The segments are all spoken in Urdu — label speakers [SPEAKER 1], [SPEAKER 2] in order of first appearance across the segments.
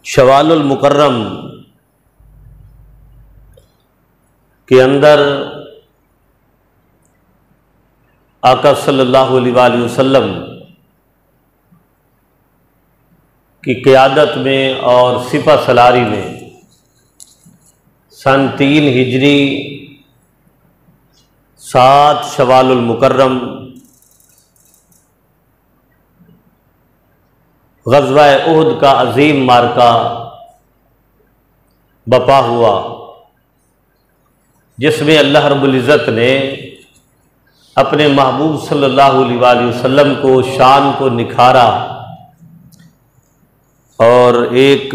[SPEAKER 1] شوال المکرم کے اندر آقا صلی اللہ علیہ وآلہ وسلم کی قیادت میں اور سپہ سالاری میں سن 3 ہجری 7 شوال المکرم غزوہ احد کا عظیم معرکہ بپا ہوا، جس میں اللہ رب العزت نے اپنے محبوب صلی اللہ علیہ وآلہ وسلم کو شان کو نکھارا، اور ایک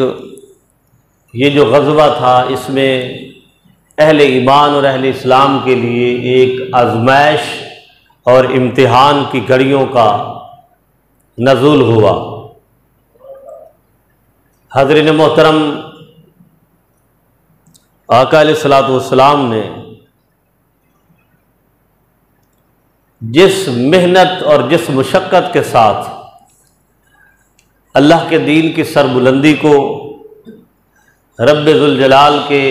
[SPEAKER 1] یہ جو غزوہ تھا اس میں اہل ایمان اور اہل اسلام کے لیے ایک آزمائش اور امتحان کی گھڑیوں کا نزول ہوا۔ حضرین محترم، آقا علیہ الصلوۃ والسلام نے جس محنت اور جس مشقت کے ساتھ اللہ کے دین کی سربلندی کو رب ذوالجلال کے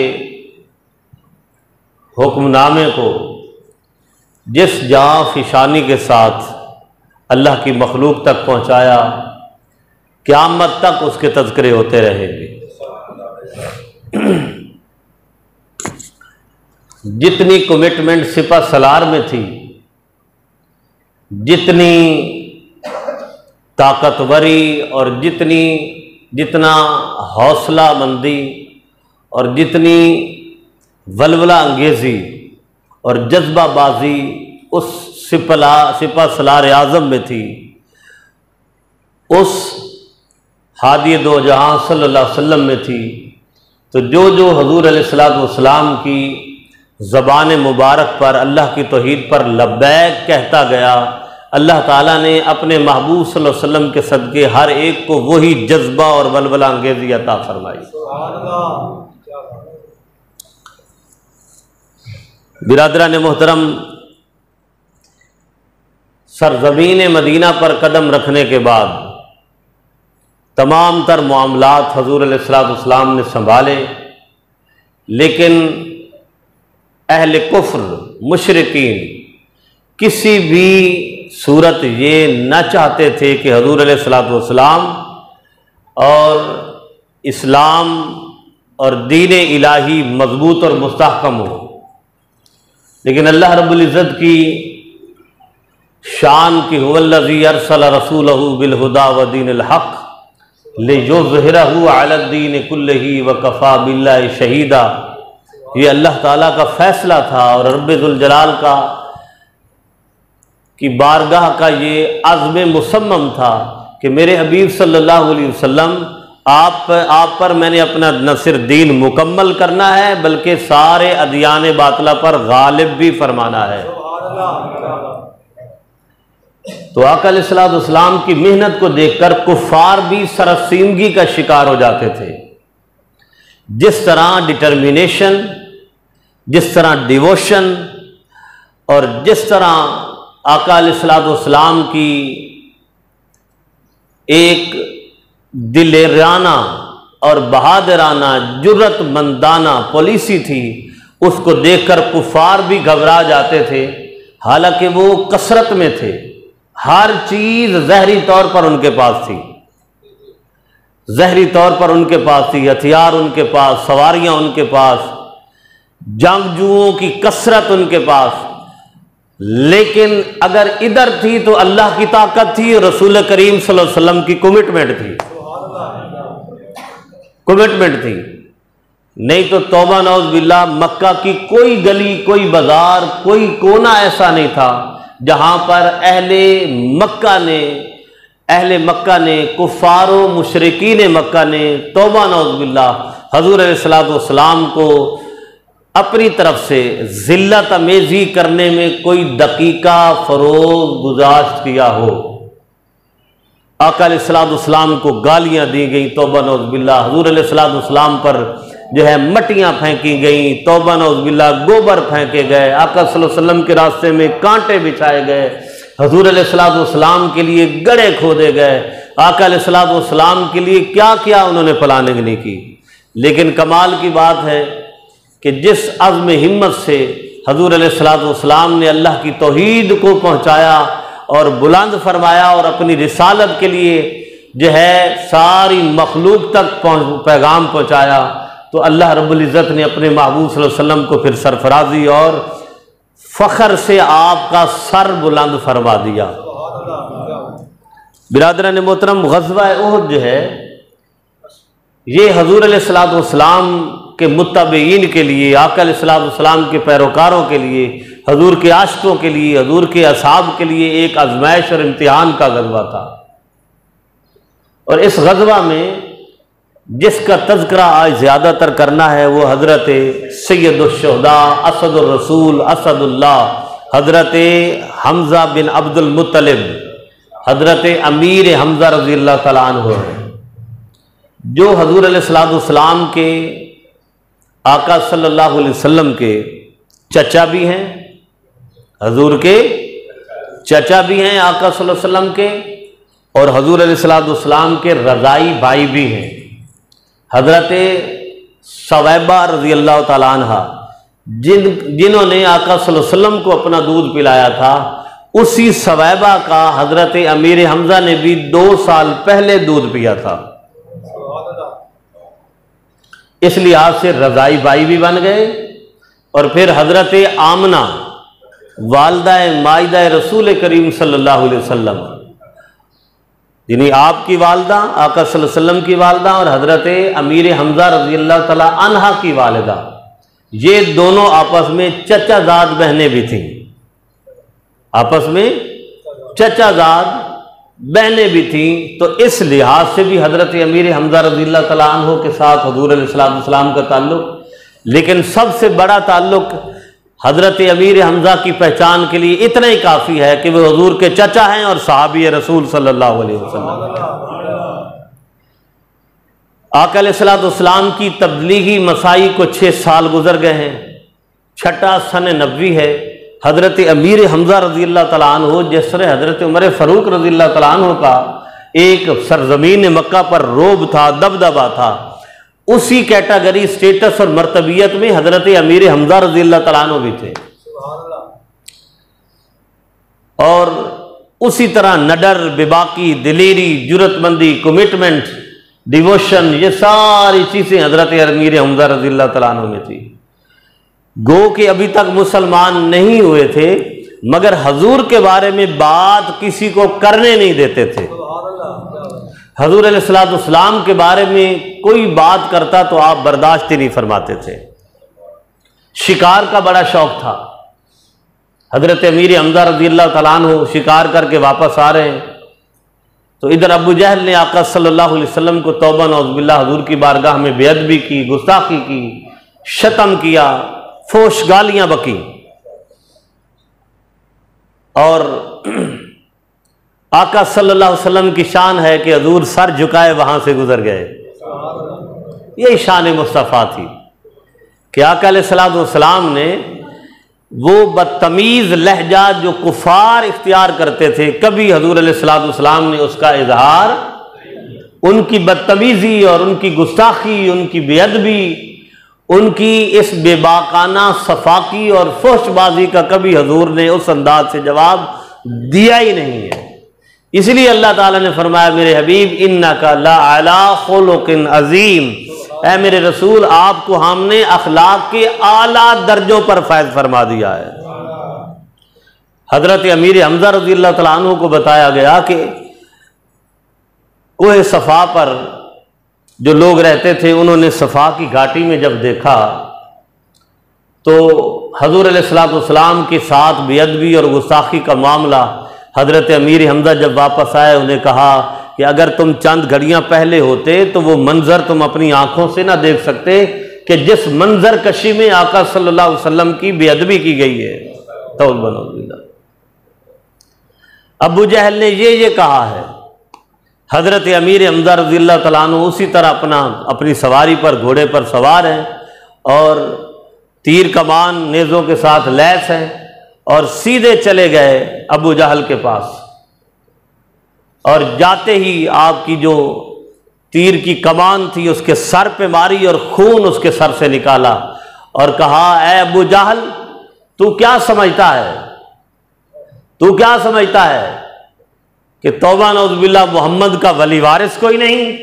[SPEAKER 1] حکم نامے کو جس جاں فشانی کے ساتھ اللہ کی مخلوق تک پہنچایا، قیامت تک اس کے تذکرے ہوتے رہیں گے۔ جتنی کمٹمنٹ سپہ سالار میں تھی، جتنی طاقتوری اور جتنا حوصلہ مندی اور جتنی ولولہ انگیزی اور جذبہ بازی اس سپہ سالار اعظم میں تھی، اس ہادی دو جہاں صلی اللہ علیہ وسلم میں تھی، تو جو حضور علیہ الصلوۃ والسلام کی زبان مبارک پر اللہ کی توحید پر لبیک کہتا گیا، اللہ تعالیٰ نے اپنے محبوب صلی اللہ علیہ وسلم کے صدقے ہر ایک کو وہی جذبہ اور ولولہ انگیزی عطا فرمائی۔ برادران محترم، سرزمین مدینہ پر قدم رکھنے کے بعد تمام تر معاملات حضور علیہ الصلوۃ والسلام نے سنبھالے، لیکن اہل کفر مشرکین کسی بھی صورت یہ نہ چاہتے تھے کہ حضور علیہ الصلوۃ والسلام اور اسلام اور دین الہی مضبوط اور مستحکم ہو، لیکن اللہ رب العزت کی شان کی هو الذی ارسل رسولہ بالہدی ودین الحق لِیُظْہِرَہُ عَلَى الدِّینِ کُلِّہِ وَکَفَى بِاللَّہِ شَہِیدًا، یہ اللہ تعالیٰ کا فیصلہ تھا اور رب ذوالجلال کی بارگاہ کا یہ عزم مصمم تھا کہ میرے حبیب صلی اللہ علیہ وسلم آپ پر میں نے اپنا نہ صرف دین مکمل کرنا ہے بلکہ سارے ادیان باطلہ پر غالب بھی فرمانا ہے۔ تو آقا علیہ الصلوۃ والسلام کی محنت کو دیکھ کر کفار بھی سرسیمگی کا شکار ہو جاتے تھے۔ جس طرح ڈٹرمینیشن، جس طرح ڈیووشن اور جس طرح آقا علیہ الصلوۃ والسلام کی ایک دلیرانہ اور بہادرانہ جرت مندانہ پالیسی تھی، اس کو دیکھ کر کفار بھی گھبرا جاتے تھے، حالانکہ وہ کثرت میں تھے، ہر چیز ظاہری طور پر ان کے پاس تھی، ظاہری طور پر ان کے پاس تھی، ہتھیار ان کے پاس، سواریاں ان کے پاس، جنگجوؤں کی کثرت ان کے پاس، لیکن اگر ادھر تھی تو اللہ کی طاقت تھی اور رسول کریم صلی اللہ علیہ وسلم کی کمٹمنٹ تھی، کمٹمنٹ تھی، نہیں تو توبہ نعوذ باللہ مکہ کی کوئی گلی، کوئی بازار، کوئی کونا ایسا نہیں تھا جہاں پر اہل مکہ نے کفار و مشرکین مکہ نے توبہ نعوذ باللہ حضور علیہ الصلوۃ والسلام کو اپنی طرف سے ذلت امیزی کرنے میں کوئی دقیقہ فروغ گزاشت کیا ہو۔ آقا علیہ الصلوۃ والسلام کو گالیاں دی گئیں، توبہ نعوذ باللہ، حضور علیہ الصلوۃ والسلام پر مٹیاں پھینکی گئیں، توبہ نعوذ باللہ، گوبر پھینکے گئے، آقا صلی اللہ علیہ وسلم کے راستے میں کانٹے بچھائے گئے، حضور علیہ الصلوۃ والسلام کے لیے گڑھے کھودے گئے، آقا علیہ الصلوۃ والسلام کے لیے کیا کیا انہوں نے پلاننگ نہیں کی، لیکن کمال کی بات ہے کہ جس عزم ہمت سے حضور علیہ الصلوۃ والسلام نے اللہ کی توحید کو پہنچایا اور بلند فرمایا اور اپنی رسالت کے لیے جو ہے ساری مخلوق تک پیغام پہنچایا، تو اللہ رب العزت نے اپنے محبوب صلی اللہ علیہ وسلم کو پھر سرفرازی اور فخر سے آپ کا سر بلند فرما دیا۔ برادران محترم، غزوہ احد جو ہے یہ حضور علیہ الصلوۃ والسلام کے متبعین کے لیے، آقا علیہ الصلوۃ والسلام کے پیروکاروں کے لیے، حضور کے عاشقوں کے لیے، حضور کے اصحاب کے لیے ایک آزمائش اور امتحان کا غزوہ تھا۔ اور اس غزوہ میں جس کا تذکرہ آج زیادہ تر کرنا ہے وہ حضرت سید الشہداء، اسد الرسول، اسد اللہ، حضرت حمزہ بن عبد المطلب، حضرت امیر حمزہ رضی اللہ تعالیٰ عنہ ہے، جو حضور علیہ الصلوۃ والسلام کے آقا صلی اللہ علیہ وسلم کے چچا بھی ہیں، حضور کے چچا بھی ہیں آقا صلی اللہ علیہ وسلم کے، اور حضور علیہ الصلوۃ والسلام کے رضائی بھائی بھی ہیں۔ حضرت ثویبہ رضی اللہ تعالیٰ عنہ جنہوں نے آقا صلی اللہ علیہ وسلم کو اپنا دودھ پلایا تھا، اسی ثویبہ کا حضرت امیر حمزہ نے بھی 2 سال پہلے دودھ پیا تھا، اس لحاظ سے رضائی بھائی بھی بن گئے۔ اور پھر حضرت آمنہ والدہ مائدہ رسول کریم صلی اللہ علیہ وسلم، یعنی آپ کی والدہ، آقا صلی اللہ علیہ وسلم کی والدہ، اور حضرت امیر حمزہ رضی اللہ تعالی عنہا کی والدہ، یہ دونوں آپس میں چچا زاد بہنیں بھی تھیں، آپس میں چچا زاد بہنیں بھی تھیں۔ تو اس لحاظ سے بھی حضرت امیر حمزہ رضی اللہ تعالیٰ عنہ کے ساتھ حضور علیہ الصلوۃ والسلام کا تعلق، لیکن سب سے بڑا تعلق حضرت امیر حمزہ کی پہچان کے لیے اتنا ہی کافی ہے کہ وہ حضور کے چچا ہیں اور صحابی رسول صلی اللہ علیہ وسلم۔ آقا علیہ الصلوۃ والسلام کی تبلیغی مساعی کو 6 سال گزر گئے ہیں، چھٹا سن نبوی ہے۔ حضرت امیر حمزہ رضی اللہ تعالیٰ عنہ جس طرح حضرت عمر فاروق رضی اللہ تعالیٰ عنہ کا ایک سرزمین مکہ پر روب تھا، دبدبہ تھا، اسی کیٹاگری، سٹیٹس اور مرتبیت میں حضرت امیر حمزہ رضی اللہ تعالیٰ عنہ بھی تھے، اور اسی طرح نڈر، بے-باکی، دلیری، جرأت مندی، کمٹمنٹ، ڈیووشن، یہ ساری چیزیں حضرت امیر حمزہ رضی اللہ تعالیٰ عنہ میں تھی۔ گو کہ ابھی تک مسلمان نہیں ہوئے تھے، مگر حضور کے بارے میں بات کسی کو کرنے نہیں دیتے تھے۔ حضور علیہ الصلوۃ والسلام کے بارے میں کوئی بات کرتا تو آپ برداشت ہی نہیں فرماتے تھے۔ شکار کا بڑا شوق تھا، حضرت امیر حمزہ رضی اللہ تعالیٰ عنہ شکار کر کے واپس آ رہے ہیں، تو ادھر ابو جہل نے آقا صلی اللہ علیہ وسلم کو توبہ نعوذ باللہ حضور کی بارگاہ میں بے ادبی کی، گستاخی کی، شتم کیا، فوش گالیاں بکی، اور آقا صلی اللہ علیہ وسلم کی شان ہے کہ حضور سر جھکائے وہاں سے گزر گئے۔ یہی شان مصطفیٰ تھی کہ آقا علیہ الصلوۃ والسلام نے وہ بدتمیز لہجہ جو کفار اختیار کرتے تھے، کبھی حضور علیہ الصلوۃ والسلام نے اس کا اظہار، ان کی بدتمیزی اور ان کی گستاخی، ان کی بے ادبی، ان کی اس بے باکانہ صفاقی اور فحش بازی کا کبھی حضور نے اس انداز سے جواب دیا ہی نہیں ہے۔ اس لیے اللہ تعالیٰ نے فرمایا میرے حبیب انک لعلی خلق عظیم، اے میرے رسول آپ کو ہم نے اخلاق کے اعلیٰ درجوں پر فائز فرما دیا ہے۔ حضرت امیر حمزہ رضی اللہ تعالیٰ عنہ کو بتایا گیا کہ کوہ صفا پر جو لوگ رہتے تھے انہوں نے صفا کی گھاٹی میں جب دیکھا تو حضور علیہ الصلوۃ والسلام کے ساتھ بے ادبی اور گستاخی کا معاملہ، حضرت امیر حمزہ جب واپس آئے انہیں کہا کہ اگر تم چند گھڑیاں پہلے ہوتے تو وہ منظر تم اپنی آنکھوں سے نہ دیکھ سکتے کہ جس منظر کشی میں آقا صلی اللہ علیہ وسلم کی بے ادبی کی گئی ہے۔ توبہ نعوذ باللہ۔ ابو جہل نے یہ کہا ہے، حضرت امیر حمزہ رضی اللہ تعالیٰ عنہ اسی طرح اپنی سواری پر، گھوڑے پر سوار ہیں اور تیر کمان نیزوں کے ساتھ لیس ہیں، اور سیدھے چلے گئے ابو جہل کے پاس اور جاتے ہی آپ کی جو تیر کی کمان تھی اس کے سر پہ ماری اور خون اس کے سر سے نکالا اور کہا اے ابو جہل تو کیا سمجھتا ہے، تو کیا سمجھتا ہے کہ توبہ نعوذ باللہ محمد کا ولی وارث کوئی نہیں؟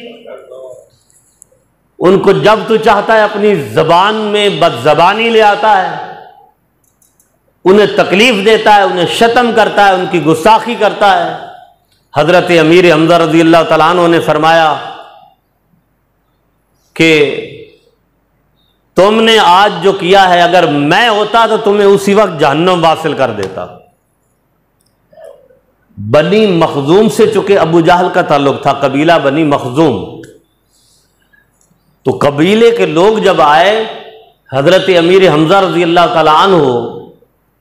[SPEAKER 1] ان کو جب تو چاہتا ہے اپنی زبان میں بد زبانی لے آتا ہے، انہیں تکلیف دیتا ہے، انہیں شتم کرتا ہے، ان کی گستاخی کرتا ہے۔ حضرت امیر حمزہ رضی اللہ تعالیٰ عنہ نے فرمایا کہ تم نے آج جو کیا ہے اگر میں ہوتا تو تمہیں اسی وقت جہنم واصل کر دیتا۔ بنی مخزوم سے چونکہ ابو جہل کا تعلق تھا، قبیلہ بنی مخزوم، تو قبیلے کے لوگ جب آئے حضرت امیر حمزہ رضی اللہ تعالیٰ عنہ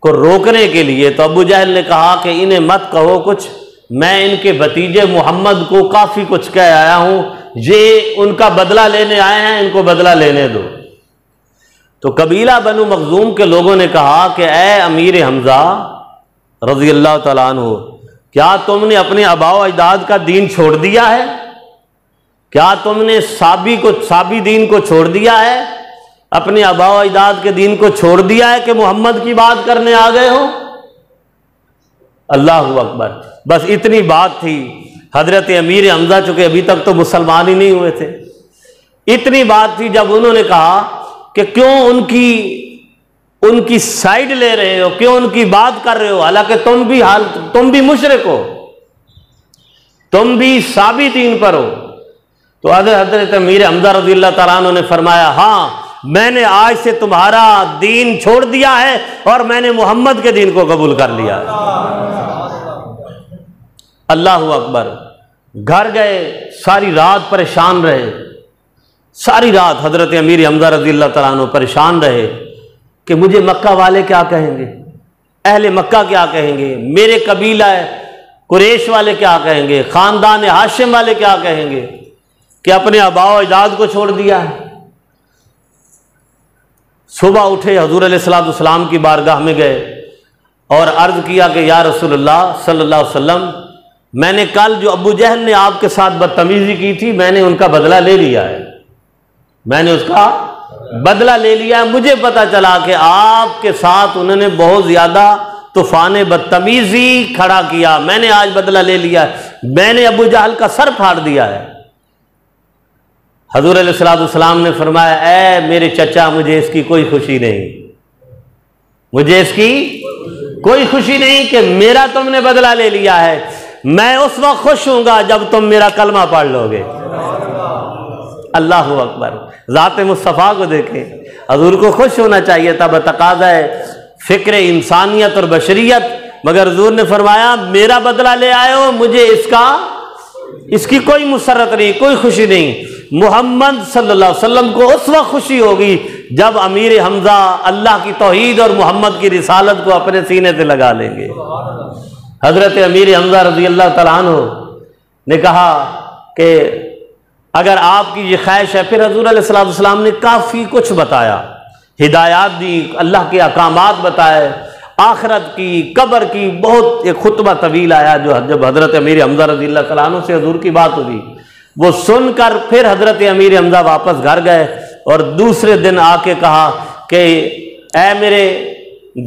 [SPEAKER 1] کو روکنے کے لیے تو ابو جہل نے کہا کہ انہیں مت کہو کچھ، میں ان کے بھتیجے محمد کو کافی کچھ کہہ آیا ہوں، یہ ان کا بدلہ لینے آئے ہیں، ان کو بدلہ لینے دو۔ تو قبیلہ بنو مخزوم کے لوگوں نے کہا کہ اے امیر حمزہ رضی اللہ تعالیٰ عنہ، کیا تم نے اپنے آباء و اجداد کا دین چھوڑ دیا ہے؟ کیا تم نے سابی دین کو چھوڑ دیا ہے؟ اپنے آباء و اجداد کے دین کو چھوڑ دیا ہے کہ محمد کی بات کرنے آ گئے ہو؟ اللہ اکبر، بس اتنی بات تھی۔ حضرت امیر حمزہ چونکہ ابھی تک تو مسلمان ہی نہیں ہوئے تھے، اتنی بات تھی جب انہوں نے کہا کہ کیوں ان کی سائیڈ لے رہے ہو، کیوں ان کی بات کر رہے ہو، حالانکہ تم بھی مشرک ہو، تم بھی سابی دین پر ہو۔ تو حضرت امیر حمزہ رضی اللہ تعالیٰ عنہ نے فرمایا ہاں میں نے آج سے تمہارا دین چھوڑ دیا ہے اور میں نے محمد کے دین کو قبول کر لیا۔ اللہ اکبر۔ گھر گئے، ساری رات پریشان رہے، ساری رات حضرت امیر حمزہ رضی اللہ تعالیٰ عنہ پریشان رہے کہ مجھے مکہ والے کیا کہیں گے، اہل مکہ کیا کہیں گے، میرے قبیلہ قریش والے کیا کہیں گے، خاندان ہاشم والے کیا کہیں گے کہ اپنے آباء و اجداد کو چھوڑ دیا ہے۔ صبح اٹھے، حضور علیہ الصلوۃ والسلام کی بارگاہ میں گئے اور عرض کیا کہ یا رسول اللہ صلی اللہ علیہ وسلم، میں نے کل جو ابو جہل نے آپ کے ساتھ بدتمیزی کی تھی میں نے ان کا بدلہ لے لیا ہے، میں نے اس کا بدلہ لے لیا ہے۔ مجھے پتا چلا کہ آپ کے ساتھ انہوں نے بہت زیادہ طوفان بدتمیزی کھڑا کیا، میں نے آج بدلہ لے لیا ہے، میں نے ابو جہل کا سر پھاڑ دیا ہے۔ حضور علیہ الصلوۃ والسلام نے فرمایا اے میرے چچا، مجھے اس کی کوئی خوشی نہیں، مجھے اس کی کوئی خوشی نہیں کہ میرا تم نے بدلہ لے لیا ہے، میں اس وقت خوش ہوں گا جب تم میرا کلمہ پڑھ لو گے۔ اللہ اکبر۔ ذات مصطفیٰ کو دیکھیں، حضور کو خوش ہونا چاہیے تھا بتقاضا فکر انسانیت اور بشریت، مگر حضور نے فرمایا میرا بدلہ لے آئے ہو، مجھے اس کی کوئی مسرت نہیں، کوئی خوشی نہیں۔ محمد صلی اللہ علیہ وسلم کو اس وقت خوشی ہوگی جب امیر حمزہ اللہ کی توحید اور محمد کی رسالت کو اپنے سینے سے لگا لیں گے۔ حضرت امیر حمزہ رضی اللہ تعالیٰ عنہ نے کہا کہ اگر آپ کی یہ خواہش ہے، پھر حضور علیہ الصلوۃ والسلام نے کافی کچھ بتایا، ہدایات دی، اللہ کے احکامات بتائے، آخرت کی، قبر کی، بہت ایک خطبہ طویل آیا جو جب حضرت امیر حمزہ رضی اللہ تعالیٰ عنہ سے حضور کی بات ہوئی، وہ سن کر پھر حضرت امیر حمزہ واپس گھر گئے اور دوسرے دن آ کے کہا کہ اے میرے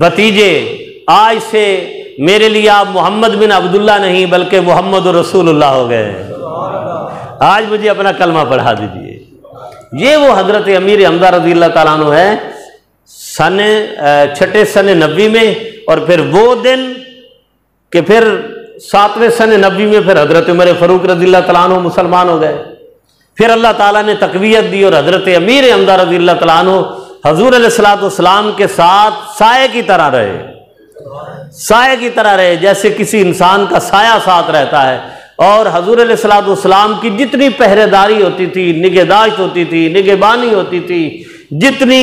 [SPEAKER 1] بھتیجے، آج سے میرے لیے آپ محمد بن عبداللہ نہیں بلکہ محمد رسول اللہ ہو گئے، آج مجھے اپنا کلمہ پڑھا دیجیے۔ یہ وہ حضرت امیر حمزہ رضی اللہ تعالیٰ عنہ ہے چھٹے سن نبی میں، اور پھر وہ دن کہ پھر 7ویں سن نبی میں پھر حضرت عمر فاروق رضی اللہ تعالیٰ عنہ مسلمان ہو گئے، پھر اللہ تعالیٰ نے تقویت دی اور حضرت امیر حمزہ رضی اللہ تعالیٰ عنہ حضور علیہ الصلوۃ والسلام کے ساتھ سائے کی طرح رہے، سائے کی طرح رہے، جیسے کسی انسان کا سایہ ساتھ رہتا ہے۔ اور حضور علیہ الصلوۃ والسلام کی جتنی پہرے داری ہوتی تھی، نگہداشت ہوتی تھی، نگہبانی ہوتی تھی، جتنی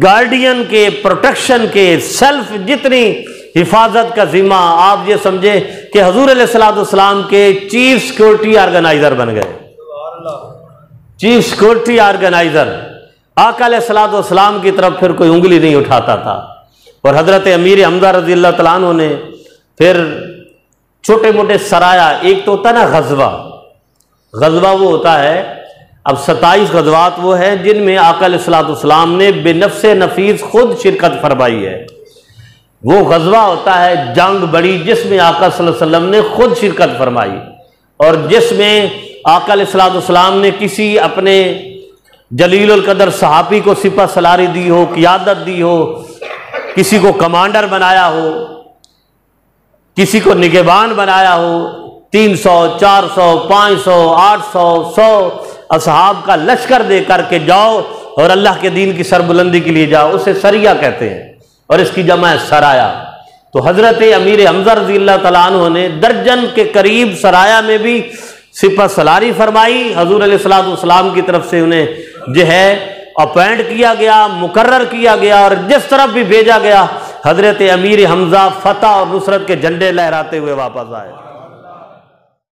[SPEAKER 1] گارڈین کے پروٹیکشن کے سیلف جتنی حفاظت کا ذمہ، آپ یہ سمجھے کہ حضور علیہ الصلوۃ والسلام کے چیف سیکورٹی آرگنائزر بن گئے، چیف سیکورٹی آرگنائزر۔ آقا علیہ الصلوۃ والسلام کی طرف پھر کوئی انگلی نہیں اٹھاتا تھا، اور حضرت امیر حمزہ رضی اللہ تعالیٰ عنہ نے پھر چھوٹے موٹے سرایا، ایک تو ہوتا ہے نا غزوہ، غزوہ وہ ہوتا ہے، اب 27 غزوات وہ ہیں جن میں آقا علیہ الصلوۃ والسلام نے بے نفس نفیس خود شرکت فرمائی ہے۔ وہ غزوہ ہوتا ہے جنگ بڑی جس میں آقا صلی اللہ علیہ وسلم نے خود شرکت فرمائی، اور جس میں آقا علیہ الصلوۃ والسلام نے کسی اپنے جلیل القدر صحابی کو سپہ سالاری دی ہو، قیادت دی ہو، کسی کو کمانڈر بنایا ہو، کسی کو نگہبان بنایا ہو، 300 400 500 800 100 اصحاب کا لشکر دے کر کے جاؤ اور اللہ کے دین کی سربلندی کے لیے جاؤ، اسے سریہ کہتے ہیں، اور اس کی جمع ہے سرایا۔ تو حضرت امیر حمزہ رضی اللہ تعالیٰ عنہ نے درجن کے قریب سرایا میں بھی سپہ سالاری فرمائی، حضور علیہ الصلوۃ والسلام کی طرف سے انہیں جو ہے اپوائنٹ کیا گیا، مقرر کیا گیا، اور جس طرف بھی بھیجا گیا حضرت امیر حمزہ فتح اور نصرت کے جھنڈے لہراتے ہوئے واپس آئے۔